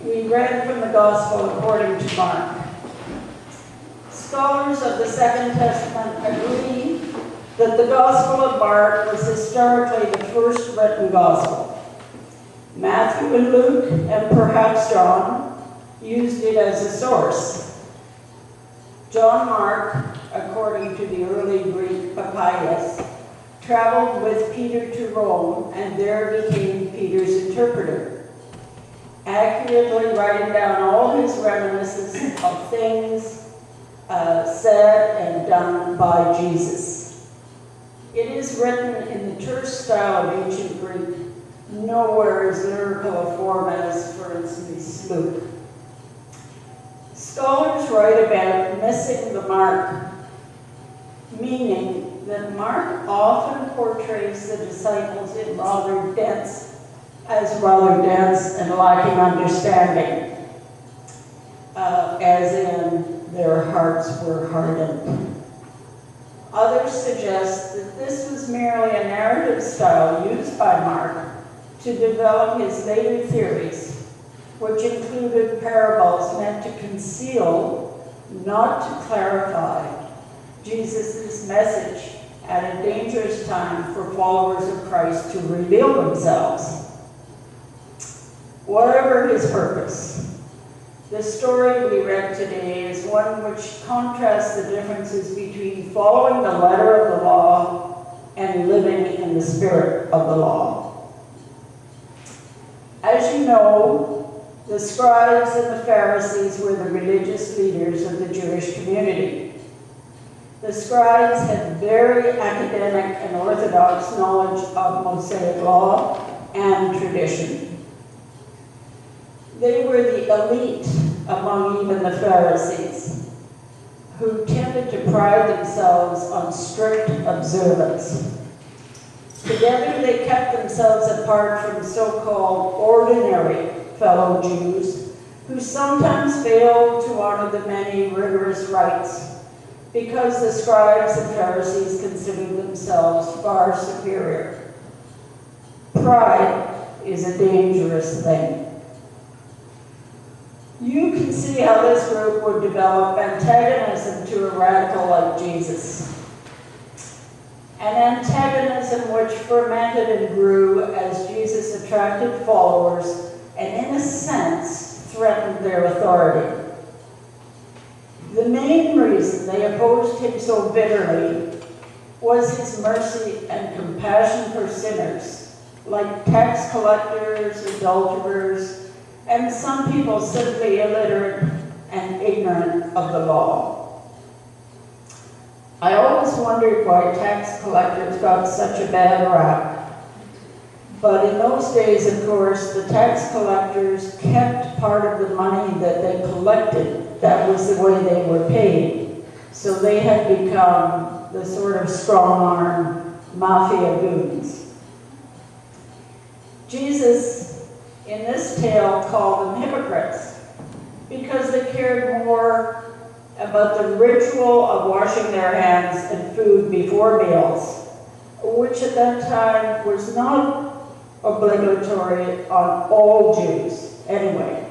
We read from the Gospel according to Mark. Scholars of the Second Testament agree that the Gospel of Mark was historically the first written Gospel. Matthew and Luke, and perhaps John, used it as a source. John Mark, according to the early Greek papyrus, traveled with Peter to Rome and there became Peter's interpreter, accurately writing down all his reminiscences of things said and done by Jesus. It is written in the terse style of ancient Greek, nowhere as lyrical a form as, for instance, Luke. Scholars write about missing the mark, meaning that Mark often portrays the disciples in rather dense and lacking understanding, as in their hearts were hardened. Others suggest that this was merely a narrative style used by Mark to develop his later theories, which included parables meant to conceal, not to clarify, Jesus' message at a dangerous time for followers of Christ to reveal themselves. Whatever his purpose, the story we read today is one which contrasts the differences between following the letter of the law and living in the spirit of the law. As you know, the scribes and the Pharisees were the religious leaders of the Jewish community. The scribes had very academic and orthodox knowledge of Mosaic law and tradition. They were the elite among even the Pharisees, who tended to pride themselves on strict observance. Together they kept themselves apart from so-called ordinary fellow Jews, who sometimes failed to honor the many rigorous rites because the scribes and Pharisees considered themselves far superior. Pride is a dangerous thing. You can see how this group would develop antagonism to a radical like Jesus. An antagonism which fermented and grew as Jesus attracted followers and, in a sense, threatened their authority. The main reason they opposed him so bitterly was his mercy and compassion for sinners, like tax collectors, adulterers, and some people simply illiterate and ignorant of the law. I always wondered why tax collectors got such a bad rap. But in those days, of course, the tax collectors kept part of the money that they collected. That was the way they were paid. So they had become the sort of strong-arm mafia goons. Jesus, in this tale, called them hypocrites because they cared more about the ritual of washing their hands and food before meals, which at that time was not obligatory on all Jews anyway.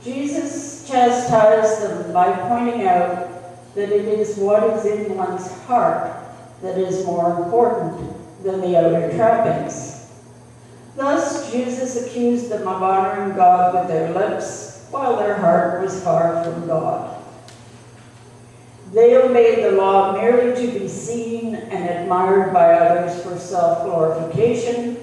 Jesus chastised them by pointing out that it is what is in one's heart that is more important than the outer trappings. Thus, Jesus accused them of honoring God with their lips, while their heart was far from God. They obeyed the law merely to be seen and admired by others for self-glorification,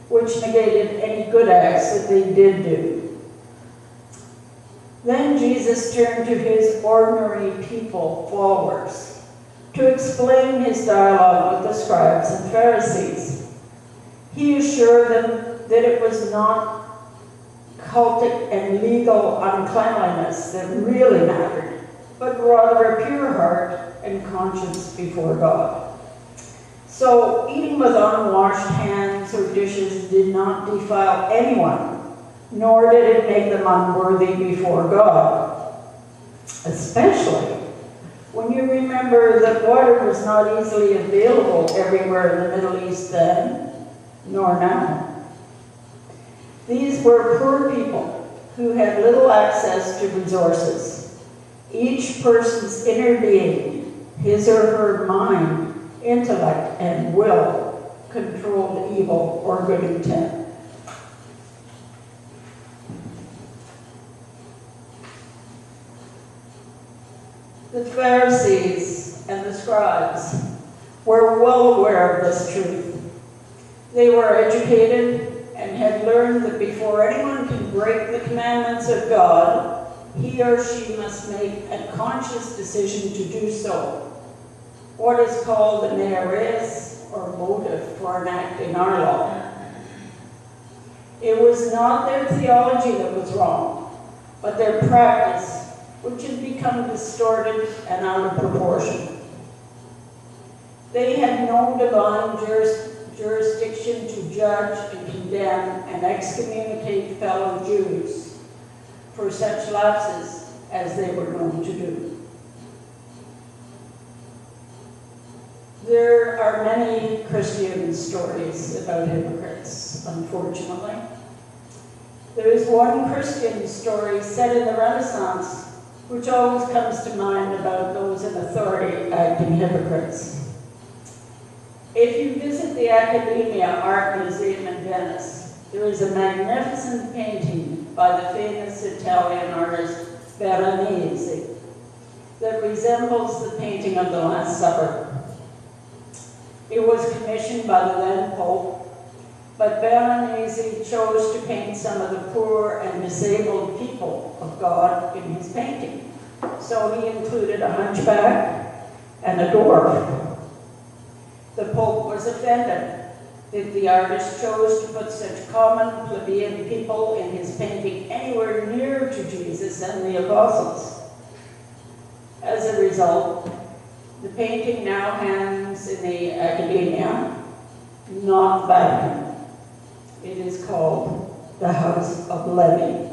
which negated any good acts that they did do. Then Jesus turned to his ordinary people, followers, to explain his dialogue with the scribes and Pharisees. He assured them that it was not cultic and legal uncleanliness that really mattered, but rather a pure heart and conscience before God. So eating with unwashed hands or dishes did not defile anyone, nor did it make them unworthy before God, especially when you remember that water was not easily available everywhere in the Middle East then, nor now. These were poor people who had little access to resources. Each person's inner being, his or her mind, intellect, and will controlled evil or good intent. The Pharisees and the scribes were well aware of this truth. They were educated and had learned that before anyone can break the commandments of God, he or she must make a conscious decision to do so. What is called an ares, or motive, for an act in our law. It was not their theology that was wrong, but their practice, which had become distorted and out of proportion. They had no divine jurisdiction to judge and condemn and excommunicate fellow Jews for such lapses as they were known to do. There are many Christian stories about hypocrites, unfortunately. There is one Christian story set in the Renaissance which always comes to mind about those in authority acting hypocrites. If you visit the Accademia Art Museum in Venice, there is a magnificent painting by the famous Italian artist Veronese that resembles the painting of the Last Supper. It was commissioned by the then Pope, but Veronese chose to paint some of the poor and disabled people of God in his painting. So he included a hunchback and a dwarf. The Pope was offended that the artist chose to put such common plebeian people in his painting anywhere near to Jesus and the apostles. As a result, the painting now hangs in the Accademia, not Vatican. It is called the House of Levi.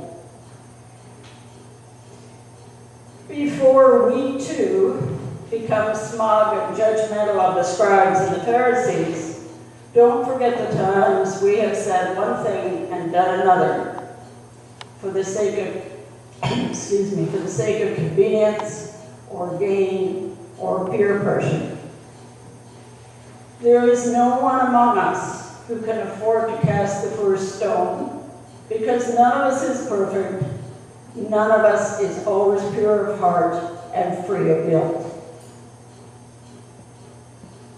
Before we too become smug and judgmental of the scribes and the Pharisees, don't forget the times we have said one thing and done another for the sake of, for the sake of convenience or gain or peer pressure. There is no one among us who can afford to cast the first stone, because none of us is perfect, none of us is always pure of heart and free of guilt.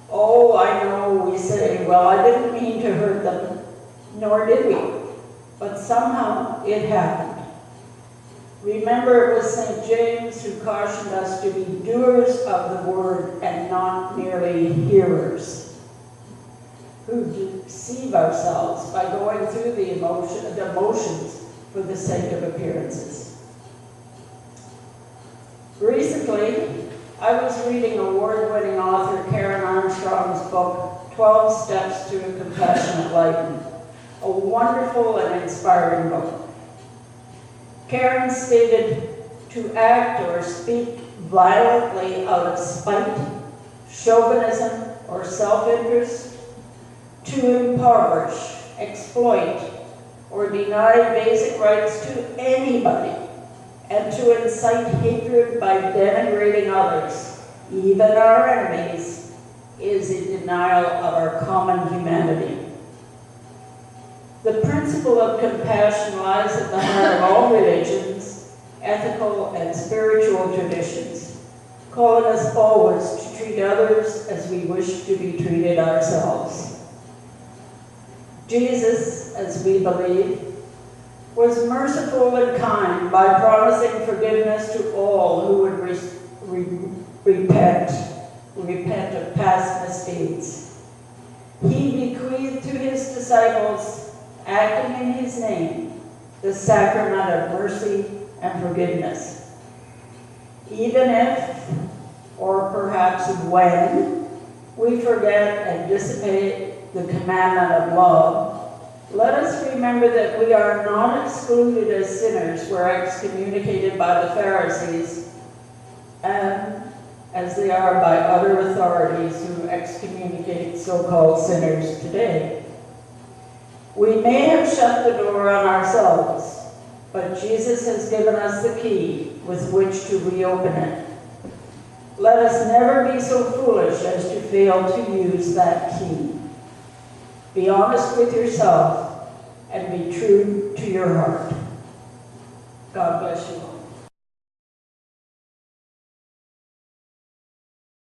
Oh, I know, we say, well, I didn't mean to hurt them, nor did we, but somehow it happened. Remember, it was St. James who cautioned us to be doers of the word and not merely hearers, who deceive ourselves by going through the motions for the sake of appearances. Recently, I was reading award-winning author Karen Armstrong's book, 12 Steps to a Compassionate Life, a wonderful and inspiring book. Karen stated, to act or speak violently out of spite, chauvinism, or self-interest, to impoverish, exploit, or deny basic rights to anybody, and to incite hatred by denigrating others, even our enemies, is a denial of our common humanity. The principle of compassion lies at the heart of all religions, ethical and spiritual traditions, calling us always to treat others as we wish to be treated ourselves. Jesus, as we believe, was merciful and kind by promising forgiveness to all who would repent of past misdeeds. He bequeathed to his disciples, acting in his name, the sacrament of mercy and forgiveness. Even if, or perhaps when, we forget and dissipate the commandment of love, let us remember that we are not excluded as sinners were excommunicated by the Pharisees, and as they are by other authorities who excommunicate so-called sinners today. We may have shut the door on ourselves, but Jesus has given us the key with which to reopen it. Let us never be so foolish as to fail to use that key. Be honest with yourself and be true to your heart. God bless you all.